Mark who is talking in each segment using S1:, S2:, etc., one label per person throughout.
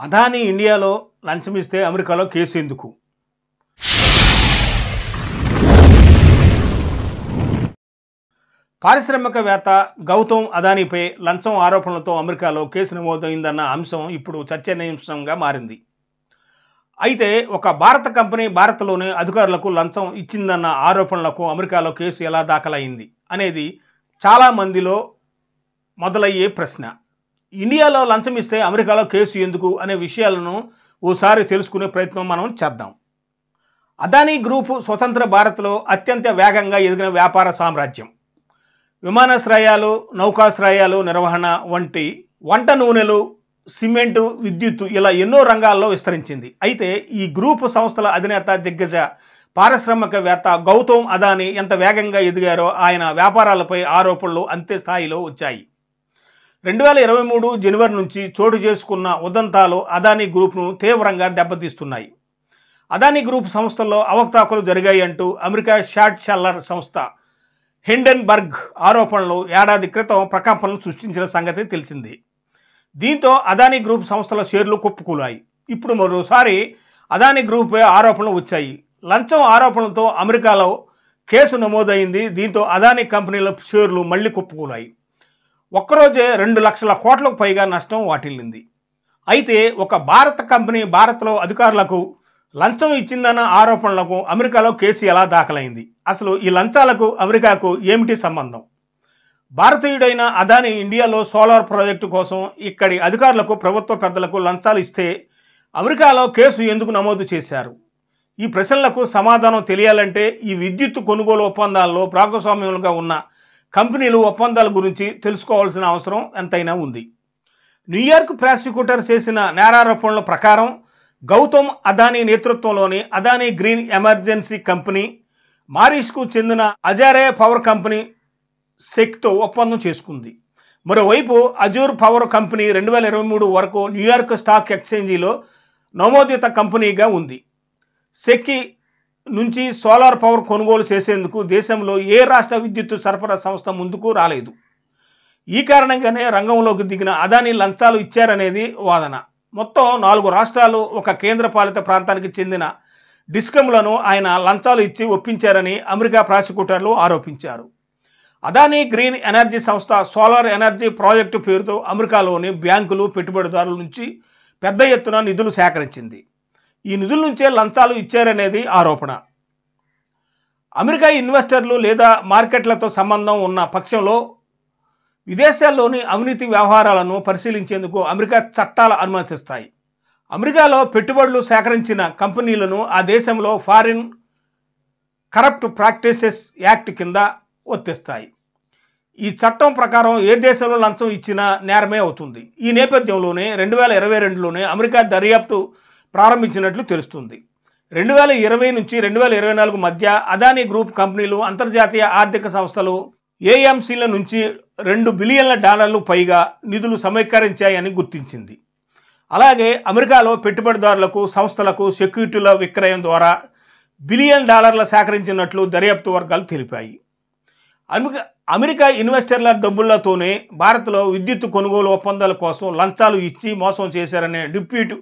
S1: అదానీ ఇండియాలో లంచమిస్తే అమెరికాలో కేసు ఎందుకు? పారిశ్రామికవేత్త గౌతమ్ అదానీపై లంచం ఆరోపణలతో అమెరికాలో కేసు నమోదైందన్న అంశం ఇప్పుడు చర్చనీయాంశంగా మారింది. అయితే ఒక భారత కంపెనీ భారత్లోని అధికారులకు లంచం ఇచ్చిందన్న ఆరోపణలకు అమెరికాలో కేసు ఎలా దాఖలైంది అనేది చాలామందిలో మొదలయ్యే ప్రశ్న. ఇండియాలో లంచం ఇస్తే అమెరికాలో కేసు ఎందుకు అనే విషయాలను ఓసారి తెలుసుకునే ప్రయత్నం మనం చేద్దాం. అదానీ గ్రూపు స్వతంత్ర భారత్లో అత్యంత వేగంగా ఎదిగిన వ్యాపార సామ్రాజ్యం. విమానాశ్రయాలు, నౌకాశ్రయాలు నిర్వహణ వంట నూనెలు, సిమెంటు, విద్యుత్తు ఇలా ఎన్నో రంగాల్లో విస్తరించింది. అయితే ఈ గ్రూపు సంస్థల అధినేత దిగ్గజ పారిశ్రామికవేత్త గౌతమ్ అదానీ ఎంత వేగంగా ఎదిగారో ఆయన వ్యాపారాలపై ఆరోపణలు అంతే స్థాయిలో వచ్చాయి. 2023 జనవరి నుంచి చోటు చేసుకున్న ఉదంతాలు అదానీ గ్రూప్ను తీవ్రంగా దెబ్బతీస్తున్నాయి. అదానీ గ్రూప్ సంస్థల్లో అవకతవకలు జరిగాయి అంటూ అమెరికా షార్ట్ సెల్లర్ సంస్థ హిండెన్బర్గ్ ఆరోపణలు ఏడాది క్రితం ప్రకంపనలు సృష్టించిన సంగతి తెలిసింది. దీంతో అదానీ గ్రూప్ సంస్థల షేర్లు కుప్పకూలాయి. ఇప్పుడు మరోసారి అదానీ గ్రూప్పై ఆరోపణలు వచ్చాయి. లంచం ఆరోపణలతో అమెరికాలో కేసు నమోదైంది. దీంతో అదానీ కంపెనీల షేర్లు మళ్లీ కుప్పకూలాయి. ఒక్కరోజే 2 లక్షల కోట్లకు పైగా నష్టం వాటిల్లింది. అయితే ఒక భారత కంపెనీ భారత్లో అధికారులకు లంచం ఇచ్చిందన్న ఆరోపణలకు అమెరికాలో కేసు ఎలా దాఖలైంది? అసలు ఈ లంచాలకు అమెరికాకు ఏమిటి సంబంధం? భారతీయుడైన అదానీ ఇండియాలో సోలార్ ప్రాజెక్టు కోసం ఇక్కడి అధికారులకు, ప్రభుత్వ పెద్దలకు లంచాలు ఇస్తే అమెరికాలో కేసు ఎందుకు నమోదు చేశారు? ఈ ప్రశ్నలకు సమాధానం తెలియాలంటే ఈ విద్యుత్ కొనుగోలు ఒప్పందాల్లో భాగస్వామ్యులుగా ఉన్న కంపెనీలు ఒప్పందాల గురించి తెలుసుకోవాల్సిన అవసరం ఎంతైనా ఉంది. న్యూయార్క్ ప్రాసిక్యూటర్ చేసిన నేరారోపణల ప్రకారం గౌతమ్ అదానీ నేతృత్వంలోని అదానీ గ్రీన్ ఎమర్జెన్సీ కంపెనీ మారిష్కు చెందిన అజారే పవర్ కంపెనీ సెక్తో ఒప్పందం చేసుకుంది. మరోవైపు అజూర్ పవర్ కంపెనీ 2023 వరకు న్యూయార్క్ స్టాక్ ఎక్స్చేంజీలో నమోదిత కంపెనీగా ఉంది. సెక్కి నుంచి సోలార్ పవర్ కొనుగోలు చేసేందుకు దేశంలో ఏ రాష్ట్ర విద్యుత్ సరఫరా సంస్థ ముందుకు రాలేదు. ఈ కారణంగానే రంగంలోకి దిగిన అదానీ లంచాలు ఇచ్చారనేది వాదన. మొత్తం 4 రాష్ట్రాలు, ఒక కేంద్రపాలిత ప్రాంతానికి చెందిన డిస్కంలను ఆయన లంచాలు ఇచ్చి ఒప్పించారని అమెరికా ప్రాసిక్యూటర్లు ఆరోపించారు. అదానీ గ్రీన్ ఎనర్జీ సంస్థ సోలార్ ఎనర్జీ ప్రాజెక్టు పేరుతో అమెరికాలోని బ్యాంకులు, పెట్టుబడిదారుల నుంచి పెద్ద ఎత్తున నిధులు సేకరించింది. ఈ నిధుల నుంచే లంచాలు ఇచ్చారనేది ఆరోపణ. అమెరికా ఇన్వెస్టర్లు లేదా మార్కెట్లతో సంబంధం ఉన్న పక్షంలో విదేశాల్లోని అవినీతి వ్యవహారాలను పరిశీలించేందుకు అమెరికా చట్టాలు అనుమతిస్తాయి. అమెరికాలో పెట్టుబడులు సేకరించిన కంపెనీలను ఆ దేశంలో ఫారిన్ కరప్ట్ ప్రాక్టీసెస్ యాక్ట్ కింద వర్తిస్తాయి. ఈ చట్టం ప్రకారం ఏ దేశంలో లంచం ఇచ్చినా నేరమే అవుతుంది. ఈ నేపథ్యంలోనే 2022లోనే అమెరికా దర్యాప్తు ప్రారంభించినట్లు తెలుస్తుంది. 2020 నుంచి 2024 మధ్య అదానీ గ్రూప్ కంపెనీలు అంతర్జాతీయ ఆర్థిక సంస్థలు ఏఎంసీల నుంచి $2 బిలియన్ల పైగా నిధులు సమీకరించాయని గుర్తించింది. అలాగే అమెరికాలో పెట్టుబడిదారులకు, సంస్థలకు సెక్యూరిటీల విక్రయం ద్వారా $1 బిలియన్ సేకరించినట్లు దర్యాప్తు వర్గాలు తెలిపాయి. అమెరికా ఇన్వెస్టర్ల డబ్బులతోనే భారత్లో విద్యుత్ కొనుగోలు ఒప్పందాల కోసం లంచాలు ఇచ్చి మోసం చేశారనే deputy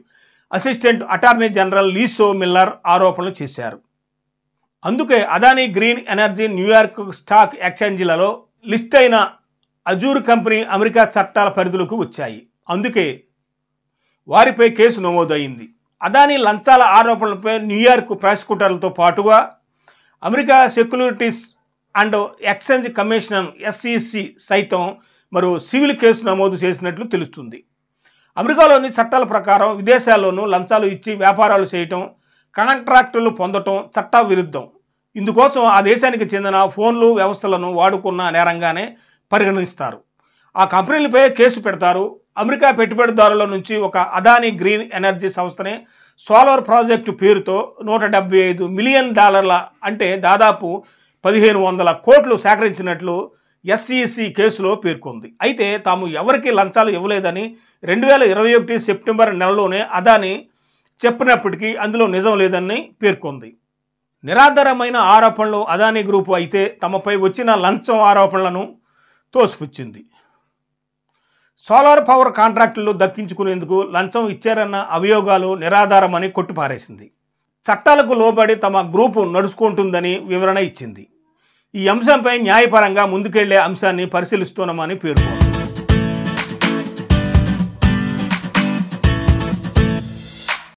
S1: assistant attorney general Lisa Miller ఆరోపణలు చేశారు. అందుకే Adani green energy New York stock ఎక్స్చేంజీలలో లిస్ట్ అయిన అజూర్ కంపెనీ అమెరికా చట్టాల పరిధిలోకి వచ్చాయి. అందుకే వారిపై కేసు నమోదైంది. అదానీ లంచాల ఆరోపణలపై న్యూయార్క్ ప్రాసిక్యూటర్లతో పాటుగా America securities and exchange commission SEC సైతం మరో సివిల్ కేసు నమోదు చేసినట్లు తెలుస్తుంది. అమెరికాలోని చట్టాల ప్రకారం విదేశాల్లోనూ లంచాలు ఇచ్చి వ్యాపారాలు చేయటం, కాంట్రాక్టులు పొందటం చట్ట విరుద్ధం. ఇందుకోసం ఆ దేశానికి చెందిన ఫోన్లు, వ్యవస్థలను వాడుకున్న నేరంగానే పరిగణిస్తారు. ఆ కంపెనీలపై కేసు పెడతారు. అమెరికా పెట్టుబడిదారుల నుంచి ఒక అదానీ గ్రీన్ ఎనర్జీ సంస్థనే సోలార్ ప్రాజెక్టు పేరుతో $175 మిలియన్ అంటే దాదాపు 1500 కోట్లు సేకరించినట్లు SEC కేసులో పేర్కొంది. అయితే తాము ఎవరికి లంచాలు ఇవ్వలేదని 2021 సెప్టెంబర్ నెలలోనే అదానీ చెప్పినప్పటికీ అందులో నిజం లేదని పేర్కొంది. నిరాధారమైన ఆరోపణలు అదానీ గ్రూపు అయితే తమపై వచ్చిన లంచం ఆరోపణలను తోసిపుచ్చింది. సోలార్ పవర్ కాంట్రాక్టులు దక్కించుకునేందుకు లంచం ఇచ్చారన్న అభియోగాలు నిరాధారమని కొట్టిపారేసింది. చట్టాలకు లోబడి తమ గ్రూపు నడుచుకుంటుందని వివరణ ఇచ్చింది. ఈ అంశంపై న్యాయపరంగా ముందుకెళ్లే అంశాన్ని పరిశీలిస్తున్నామని పేర్కొంది.